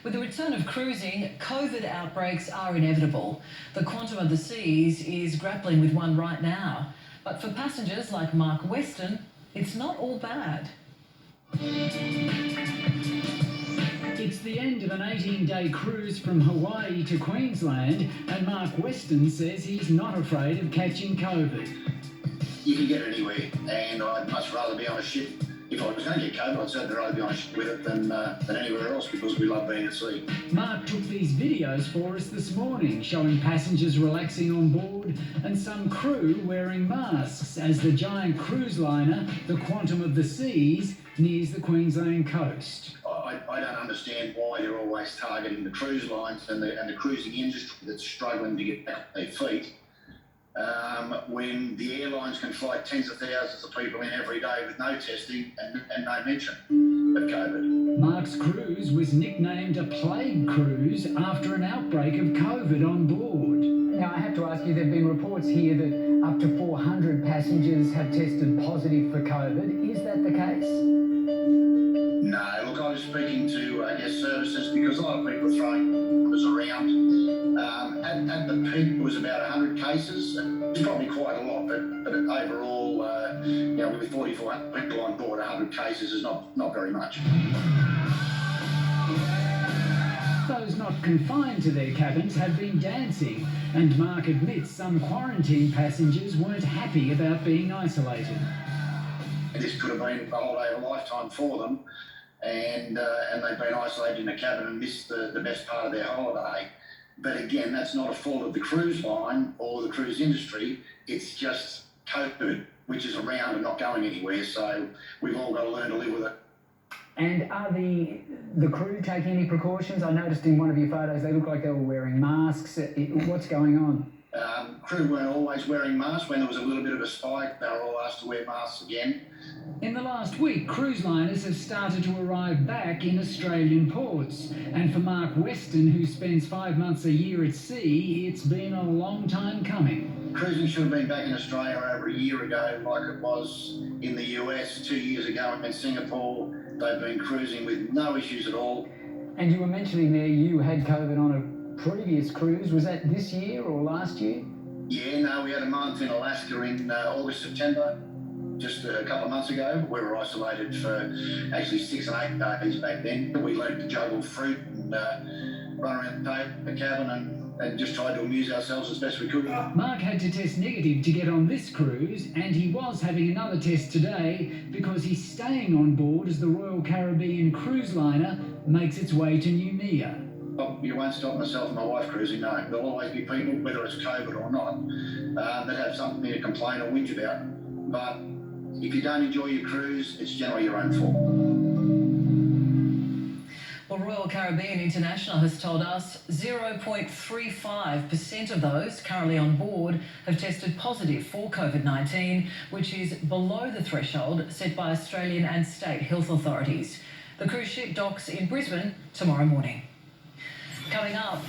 With the return of cruising, COVID outbreaks are inevitable. The Quantum of the Seas is grappling with one right now. But for passengers like Mark Weston, it's not all bad. It's the end of an 18-day cruise from Hawaii to Queensland, and Mark Weston says he's not afraid of catching COVID. You can get it anywhere, and I'd much rather be on a ship. If I was going to get COVID, I'd certainly rather be on a ship with it than anywhere else, because we love being at sea. Mark took these videos for us this morning, showing passengers relaxing on board and some crew wearing masks as the giant cruise liner, the Quantum of the Seas, nears the Queensland coast. I don't understand why they're always targeting the cruise lines and the cruising industry that's struggling to get back on their feet. When the airlines can fly tens of thousands of people in every day with no testing and no mention of COVID. Mark's cruise was nicknamed a plague cruise after an outbreak of COVID on board. Now, I have to ask you, there have been reports here that up to 400 passengers have tested positive for COVID. Is that the case? No, look, I was speaking to guest services because a lot of people are throwing numbers around. At the peak, it was about 100 cases. It's probably quite a lot, but overall, with 4,400 people on board, 100 cases is not very much. Those not confined to their cabins have been dancing, and Mark admits some quarantine passengers weren't happy about being isolated. This could have been a holiday of a lifetime for them, and they've been isolated in a cabin and missed the best part of their holiday. But again, that's not a fault of the cruise line or the cruise industry. It's just COVID, which is around and not going anywhere. So we've all got to learn to live with it. And are the crew taking any precautions? I noticed in one of your photos they look like they were wearing masks. What's going on? Crew weren't always wearing masks. When there was a little bit of a spike, they were all asked to wear masks again. In the last week, cruise liners have started to arrive back in Australian ports. And for Mark Weston, who spends 5 months a year at sea, it's been a long time coming. Cruising should have been back in Australia over a year ago, like it was in the US 2 years ago in Singapore. They've been cruising with no issues at all. And you were mentioning there you had COVID on a previous cruise. Was that this year or last year? Yeah, no, we had a month in Alaska in August, September, just a couple of months ago. We were isolated for actually 6 and 8 days back then. We learned to juggle fruit and run around the cabin and just tried to amuse ourselves as best we could. Mark had to test negative to get on this cruise, and he was having another test today because he's staying on board as the Royal Caribbean cruise liner makes its way to Noumea. Well, you won't stop myself and my wife cruising, no. There'll always be people, whether it's COVID or not, that have something to complain or whinge about. But if you don't enjoy your cruise, it's generally your own fault. Well, Royal Caribbean International has told us 0.35% of those currently on board have tested positive for COVID-19, which is below the threshold set by Australian and state health authorities. The cruise ship docks in Brisbane tomorrow morning. Coming up.